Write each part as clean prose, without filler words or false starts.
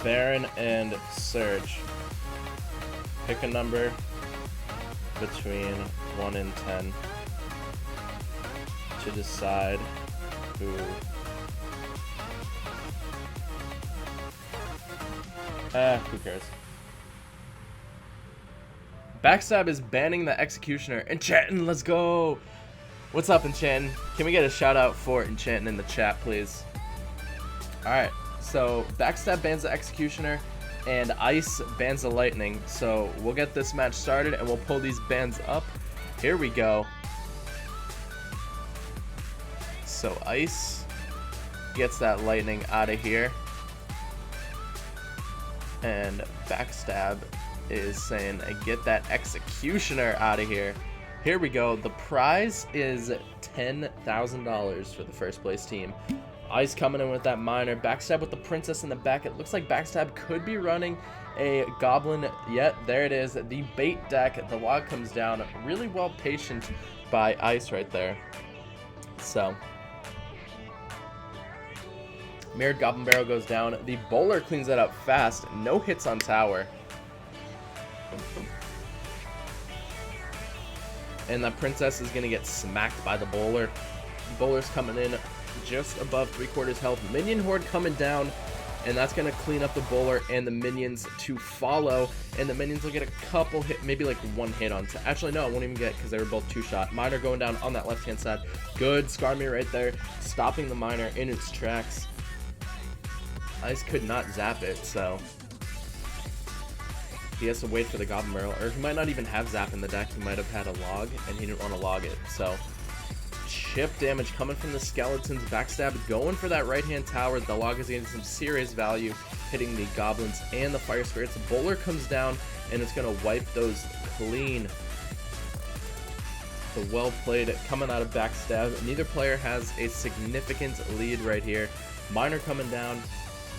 Baron and Surge. Pick a number between 1 and 10 to decide who. Who cares? Backstab is banning the Executioner. Enchantin', let's go! What's up, Enchantin'? Can we get a shout out for Enchantin' in the chat, please? Alright, so Backstab bans the Executioner, and Ice bans the Lightning. So we'll get this match started, and we'll pull these bans up. Here we go. So Ice gets that Lightning out of here. And Backstab is saying, get that Executioner out of here. Here we go. The prize is $10,000 for the first place team. Ice coming in with that Miner. Backstab with the Princess in the back. It looks like Backstab could be running a Goblin. Yet, there it is. The bait deck. The log comes down. Really well patient by Ice right there. So, Mirrored Goblin Barrel goes down. The Bowler cleans that up fast. No hits on tower. And that Princess is going to get smacked by the Bowler. Bowler's coming in just above 3/4 health. Minion Horde coming down. And that's going to clean up the Bowler and the minions to follow. And the minions will get a couple hit, maybe like one hit on. Actually, no, it won't even get because they were both two-shot. Miner going down on that left-hand side. Good Skarmy right there. Stopping the Miner in its tracks. Ice could not zap it, so he has to wait for the Goblin Barrel, or he might not even have zap in the deck. He might have had a log, and he didn't want to log it. So chip damage coming from the Skeletons. Backstab going for that right-hand tower. The log is getting some serious value, hitting the Goblins and the Fire Spirits. The Bowler comes down, and it's going to wipe those clean. The well played coming out of Backstab. Neither player has a significant lead right here. Miner coming down.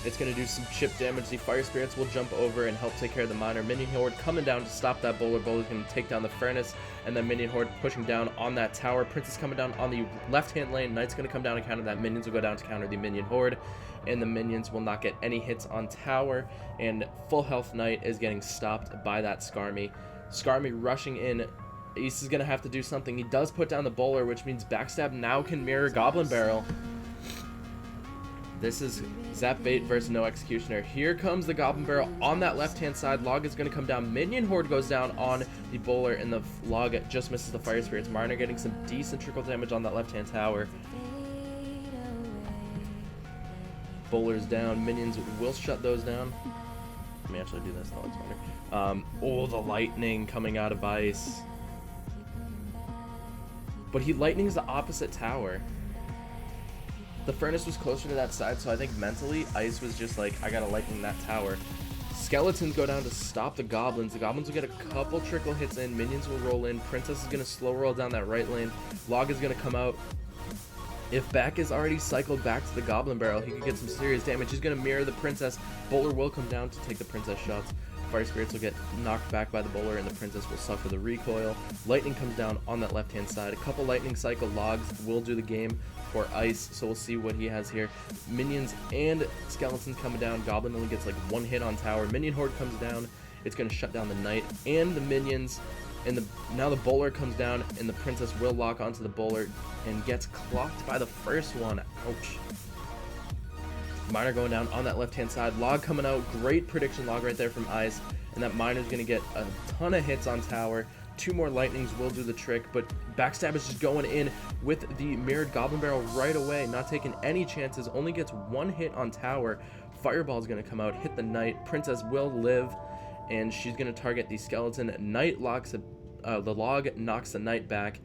It's going to do some chip damage. The Fire Spirits will jump over and help take care of the Miner. Minion Horde coming down to stop that Bowler. Bowler's going to take down the Furnace, and then Minion Horde pushing down on that tower. Princess coming down on the left-hand lane. Knight's going to come down to counter that. Minions will go down to counter the Minion Horde, and the Minions will not get any hits on tower, and full health Knight is getting stopped by that Skarmy. Skarmy rushing in. Ace is going to have to do something. He does put down the Bowler, which means Backstab now can mirror Goblin Barrel. This is Zap Bait versus no Executioner. Here comes the Goblin Barrel on that left-hand side. Log is going to come down. Minion Horde goes down on the Bowler, and the Log just misses the Fire Spirits. Miner getting some decent trickle damage on that left-hand tower. Bowler's down. Minions will shut those down. Let me actually do this. That looks better. Oh, the Lightning coming out of Ice. But he Lightnings the opposite tower. The Furnace was closer to that side, so I think mentally, Ice was just like, I gotta Lightning that tower. Skeletons go down to stop the Goblins. The Goblins will get a couple trickle hits in. Minions will roll in. Princess is gonna slow roll down that right lane. Log is gonna come out. If Back is already cycled back to the Goblin Barrel, he could get some serious damage. He's gonna mirror the Princess. Bowler will come down to take the Princess shots. Fire Spirits will get knocked back by the Bowler, and the Princess will suffer the recoil. Lightning comes down on that left-hand side. A couple Lightning cycle Logs will do the game for Ice, so we'll see what he has here. Minions and Skeletons coming down. Goblin only gets like one hit on tower. Minion Horde comes down. It's going to shut down the Knight and the Minions. And now the Bowler comes down, and the Princess will lock onto the Bowler and gets clocked by the first one. Ouch. Miner going down on that left-hand side. Log coming out. Great prediction log right there from Ice. And that Miner's going to get a ton of hits on tower. Two more Lightnings will do the trick, but Backstab is just going in with the Mirrored Goblin Barrel right away, not taking any chances. Only gets one hit on tower. Fireball is going to come out, hit the Knight. Princess will live, and she's going to target the Skeleton. Knight locks the Log, knocks the Knight back.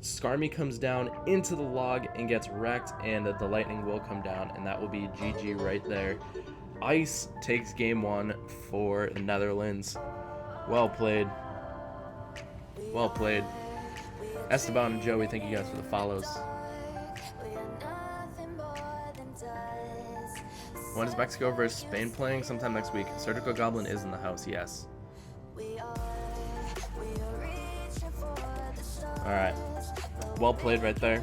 Skarmy comes down into the Log and gets wrecked, and the Lightning will come down, and that will be GG right there. Ice takes game one for the Netherlands. Well played. Well played. Esteban and Joey, thank you guys for the follows. When is Mexico versus Spain playing? Sometime next week. Surgical Goblin is in the house, yes. Alright. Well played right there.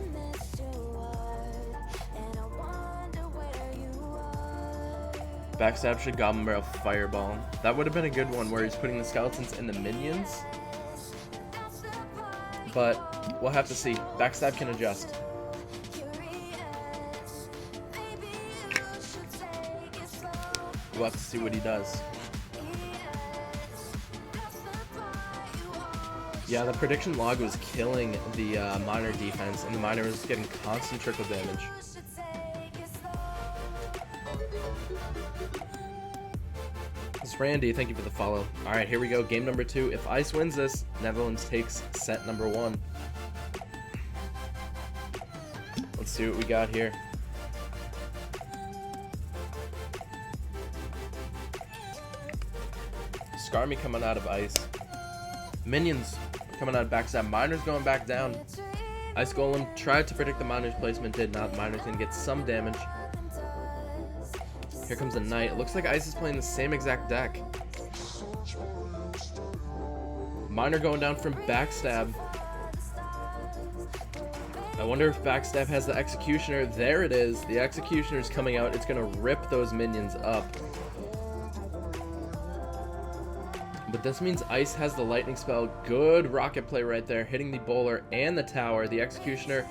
Backstab should Goblin Barrel Fireball. That would have been a good one where he's putting the skeletons in the minions. But we'll have to see. Backstab can adjust. We'll have to see what he does. Yeah, the prediction log was killing the miner defense, and the miner was getting constant trickle damage. It's Randy, thank you for the follow. Alright, here we go. Game number 2. If Ice wins this, Netherlands takes set number 1. Let's see what we got here. Skarmy coming out of Ice. Minions coming out of Backstab. Miner's going back down. Ice Golem tried to predict the Miner's placement, did not. Miner's gonna get some damage. Here comes a Knight. It looks like Ice is playing the same exact deck. Miner going down from Backstab. I wonder if Backstab has the Executioner. There it is. The Executioner's coming out. It's gonna rip those minions up. But this means Ice has the lightning spell. Good rocket play right there, hitting the bowler and the tower. The Executioner,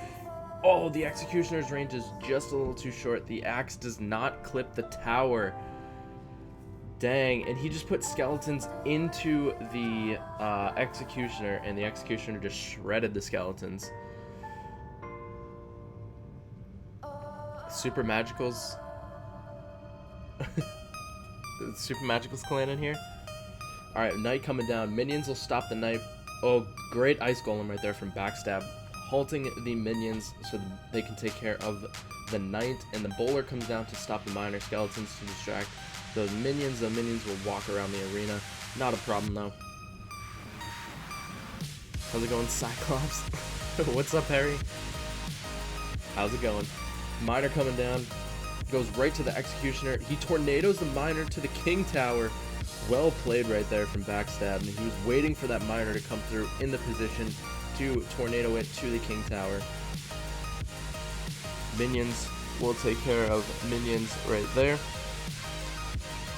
oh, the Executioner's range is just a little too short. The axe does not clip the tower. Dang, and he just put skeletons into the Executioner, and the Executioner just shredded the skeletons. Super Magicals. Super Magicals clan in here. Alright, Knight coming down. Minions will stop the Knight. Oh, great Ice Golem right there from Backstab. Halting the minions so they can take care of the Knight. And the Bowler comes down to stop the Miner Skeletons to distract those minions. The minions will walk around the arena. Not a problem, though. How's it going, Cyclops? What's up, Harry? How's it going? Miner coming down. Goes right to the Executioner. He tornadoes the Miner to the King Tower. Well played right there from Backstab, and he was waiting for that Miner to come through in the position to tornado it to the King Tower. Minions will take care of minions right there.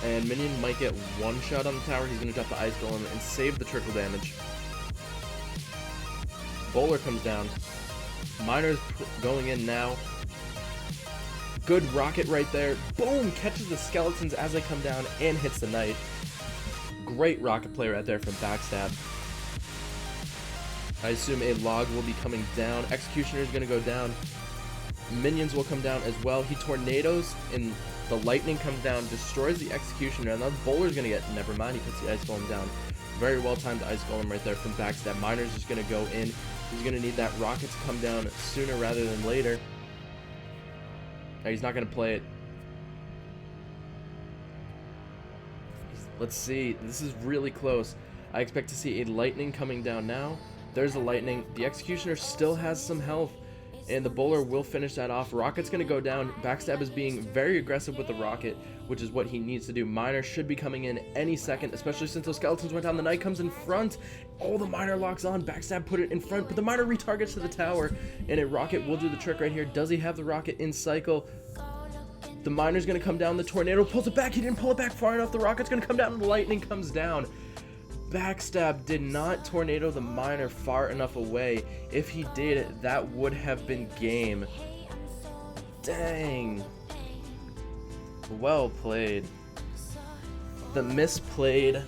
And Minion might get one shot on the tower. He's going to drop the Ice Golem and save the trickle damage. Bowler comes down. Miner's going in now. Good rocket right there. Boom! Catches the skeletons as they come down and hits the Knight. Great rocket play right there from Backstab. I assume a log will be coming down. Executioner is going to go down. Minions will come down as well. He tornadoes and the lightning comes down, destroys the Executioner, and the Bowler's going to get... Never mind, he puts the Ice Golem down. Very well timed Ice Golem right there from Backstab. Miner's just going to go in. He's going to need that rocket to come down sooner rather than later. Now, he's not going to play it. Let's see. This is really close. I expect to see a lightning coming down now. There's a lightning. The Executioner still has some health, and the Bowler will finish that off. Rocket's going to go down. Backstab is being very aggressive with the rocket, which is what he needs to do. Miner should be coming in any second, especially since those skeletons went down. The Knight comes in front. Oh, the Miner locks on. Backstab put it in front, but the Miner retargets to the tower, and a rocket will do the trick right here. Does he have the rocket in cycle? The Miner's going to come down. The tornado pulls it back. He didn't pull it back far enough. The rocket's going to come down, and the lightning comes down. Backstab did not tornado the Miner far enough away. If he did, that would have been game. Dang. Well played. The misplayed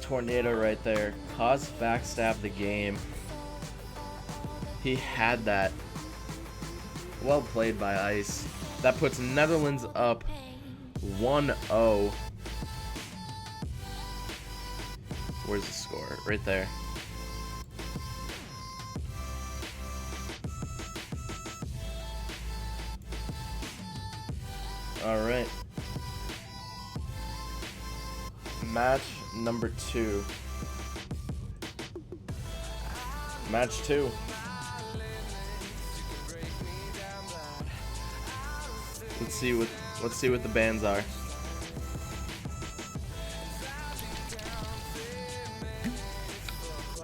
tornado right there caused Backstab the game. He had that. Well played by Ice. That puts Netherlands up 1-0. Where's the score? Right there. Alright. Match number 2. Match 2. Let's see what the bands are.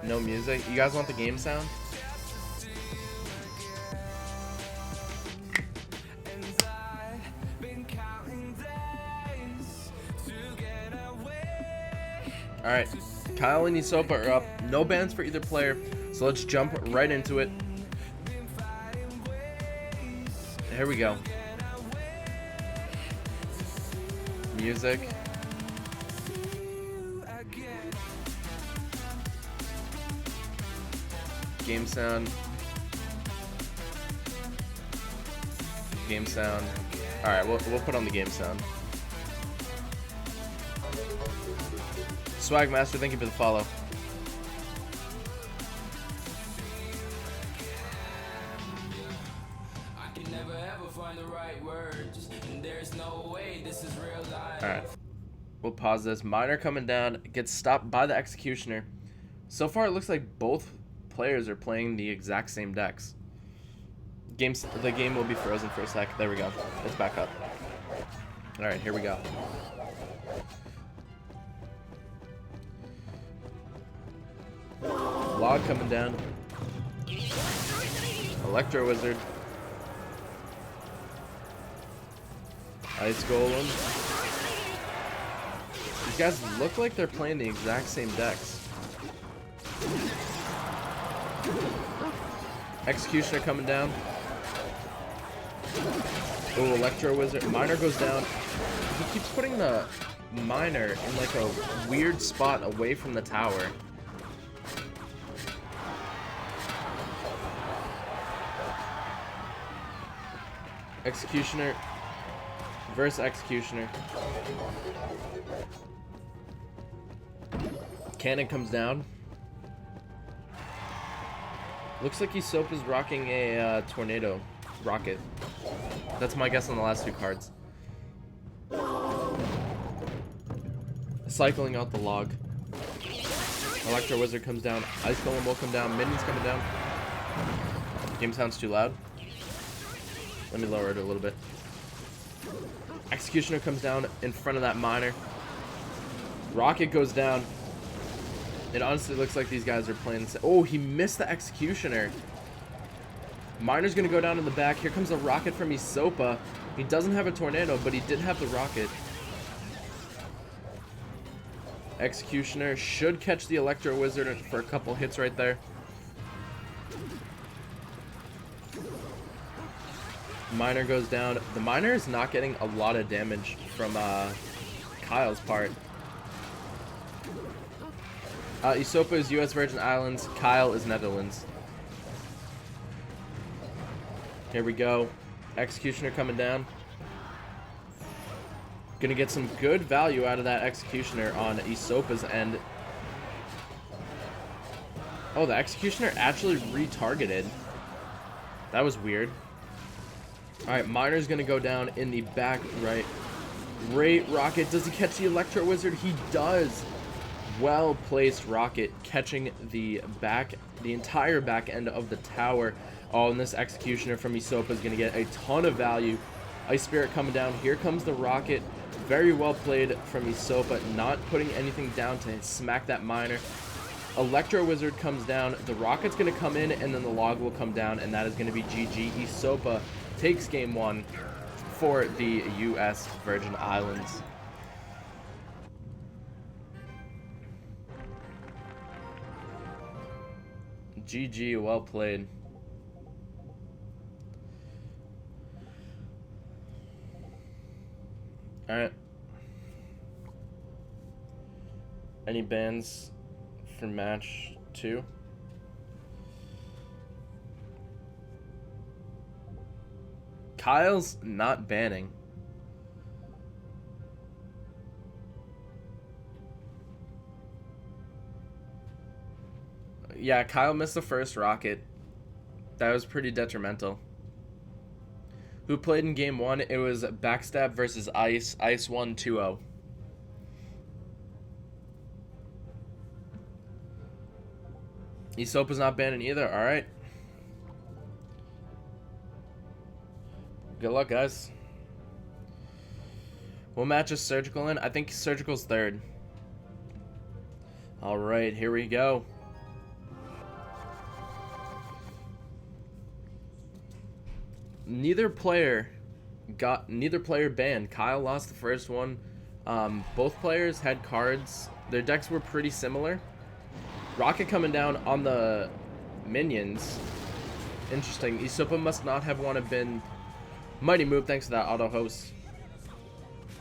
No music. You guys want the game sound? Alright, Kyle and Isopa are up. No bans for either player, so let's jump right into it. Here we go. Music. Game sound. Game sound. Alright, we'll put on the game sound. Swag Master, thank you for the follow. Alright. We'll pause this. Miner coming down. Gets stopped by the Executioner. So far, it looks like both players are playing the exact same decks. The game will be frozen for a sec. There we go. It's back up. Alright, here we go. Log coming down. Electro Wizard. Ice Golem. These guys look like they're playing the exact same decks. Executioner coming down. Oh, Electro Wizard. Miner goes down. He keeps putting the Miner in like a weird spot away from the tower. Executioner versus Executioner. Cannon comes down. Looks like Isopa's rocking a tornado rocket. That's my guess on the last two cards. Cycling out the log. Electro Wizard comes down. Ice Golem will come down. Minions coming down. Game sounds too loud. Let me lower it a little bit. Executioner comes down in front of that Miner. Rocket goes down. It honestly looks like these guys are playing. Oh, he missed the Executioner. Miner's gonna go down in the back. Here comes a rocket from Isopa. He doesn't have a tornado, but he did have the rocket. Executioner should catch the Electro Wizard for a couple hits right there. Miner goes down. The Miner is not getting a lot of damage from Kyle's part. Isopa is US Virgin Islands. Kyle is Netherlands. Here we go. Executioner coming down. Gonna get some good value out of that Executioner on Isopa's end. Oh, the Executioner actually retargeted. That was weird. Alright, Miner's gonna go down in the back right. Great rocket. Does he catch the Electro Wizard? He does. Well placed rocket, catching the entire back end of the tower. Oh, and this Executioner from Isopa is gonna get a ton of value. Ice Spirit coming down. Here comes the rocket. Very well played from Isopa, not putting anything down to smack that Miner. Electro Wizard comes down. The rocket's gonna come in, and then the log will come down, and that is gonna be GG. Isopa takes game one for the US Virgin Islands. GG, well played. Alright. Any bans for match 2? Kyle's not banning. Yeah, Kyle missed the first rocket. That was pretty detrimental. Who played in game 1? It was Backstab versus Ice. Ice won 2-0. Isopa's not banning either. Alright. Good luck, guys. What match is Surgical in? I think Surgical's third. Alright, here we go. Neither player banned. Kyle lost the first one. Both players had cards. Their decks were pretty similar. Rocket coming down on the minions. Interesting. Isopa must not have wanted been... Mighty move, thanks to that auto host.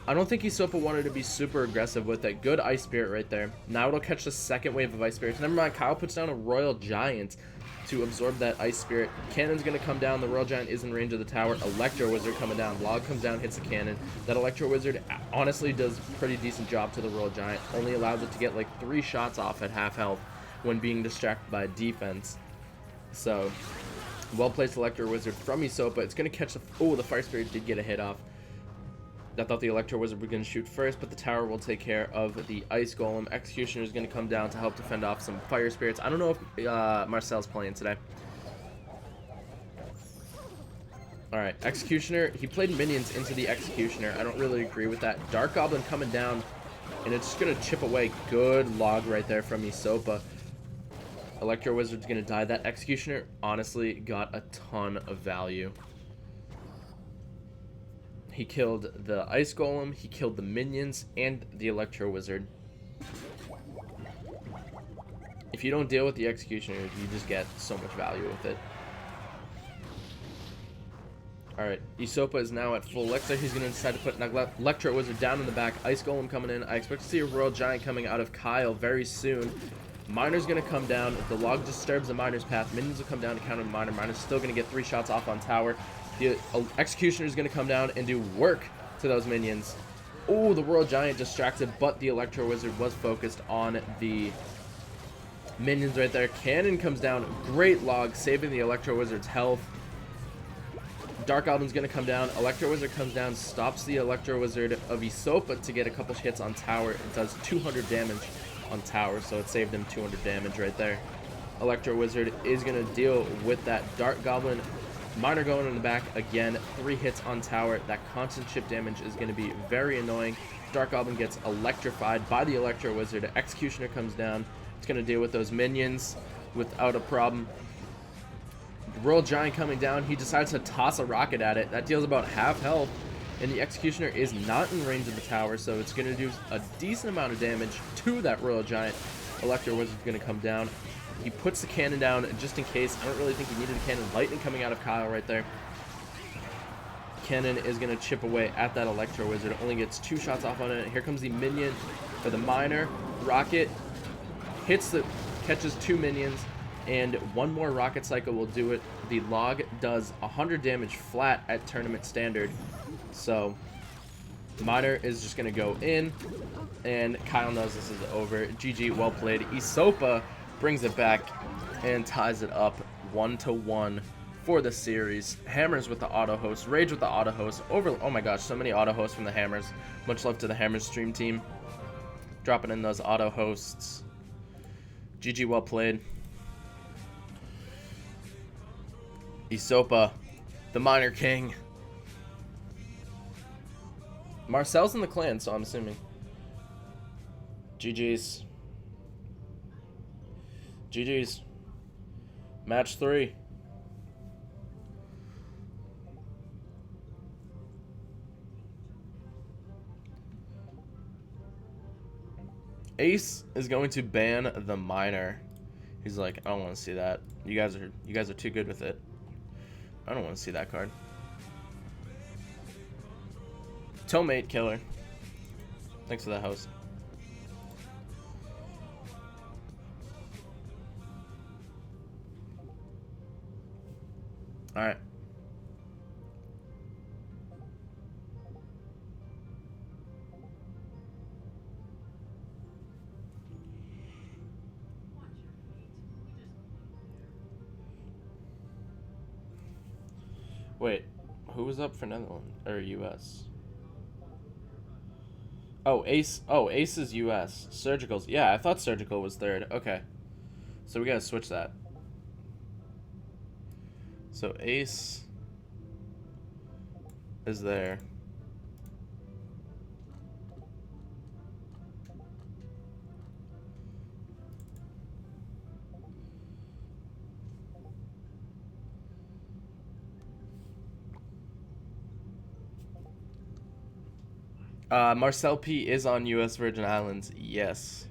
I don't think Isopa wanted to be super aggressive with it. Good Ice Spirit right there. Now it'll catch the second wave of Ice Spirits. Never mind, Kyle puts down a Royal Giant to absorb that Ice Spirit. Cannon's going to come down. The Royal Giant is in range of the tower. Electro Wizard coming down. Log comes down, hits the cannon. That Electro Wizard honestly does a pretty decent job to the Royal Giant. Only allows it to get like 3 shots off at half health when being distracted by defense. So, well-placed Electro Wizard from Isopa. It's going to catch the... Oh, the Fire Spirit did get a hit off. I thought the Electro Wizard was going to shoot first, but the tower will take care of the Ice Golem. Executioner is going to come down to help defend off some Fire Spirits. I don't know if Marcel's playing today. Alright, Executioner. He played minions into the Executioner. I don't really agree with that. Dark Goblin coming down, and it's just going to chip away. Good log right there from Isopa. Electro Wizard's going to die. That Executioner honestly got a ton of value. He killed the Ice Golem, he killed the minions, and the Electro Wizard. If you don't deal with the Executioner, you just get so much value with it. Alright, Isopa is now at full elixir. He's going to decide to put an Electro Wizard down in the back. Ice Golem coming in. I expect to see a Royal Giant coming out of Kyle very soon. Miner's going to come down. The log disturbs the Miner's path. Minions will come down to counter the Miner. Miner's still going to get 3 shots off on tower. The Executioner is going to come down and do work to those minions. Oh, the Royal Giant distracted, but the Electro Wizard was focused on the minions right there. Cannon comes down. Great log, saving the Electro Wizard's health. Dark Goblin's going to come down. Electro Wizard comes down, stops the Electro Wizard of Isopa to get a couple hits on tower. It does 200 damage on tower, so it saved him 200 damage right there. Electro Wizard is going to deal with that Dark Goblin. Miner going in the back again, 3 hits on tower. That constant chip damage is going to be very annoying. Dark Goblin gets electrified by the Electro Wizard. Executioner comes down. It's going to deal with those minions without a problem. Royal Giant coming down. He decides to toss a rocket at it. That deals about half health, and the Executioner is not in range of the tower, so it's going to do a decent amount of damage to that Royal Giant. Electro Wizard is going to come down. He puts the cannon down just in case. I don't really think he needed a cannon. Lightning coming out of Kyle right there. Cannon is going to chip away at that Electro Wizard. It only gets 2 shots off on it. Here comes the minion for the Miner. Rocket catches 2 minions, and 1 more rocket cycle will do it. The log does 100 damage flat at tournament standard. So Miner is just going to go in, and Kyle knows this is over. GG, well played. Isopa brings it back and ties it up 1-1 for the series. Hammers with the auto host, Rage with the auto host. Oh my gosh, so many auto hosts from the Hammers. Much love to the Hammers stream team, dropping in those auto hosts. GG, well played. Isopa, the Miner King. Marcel's in the clan, so I'm assuming. GG's. GG's. Match 3. Ace is going to ban the Miner. He's like, I don't want to see that. You guys are too good with it. I don't want to see that card. Tomate killer. Thanks for that host. All right. Wait, who was up for Netherlands or US? Oh, Ace. Oh, Ace is US. Surgical's. Yeah, I thought Surgical was third. Okay. So we gotta switch that. So Ace is there. Marcel P is on U.S. Virgin Islands. Yes.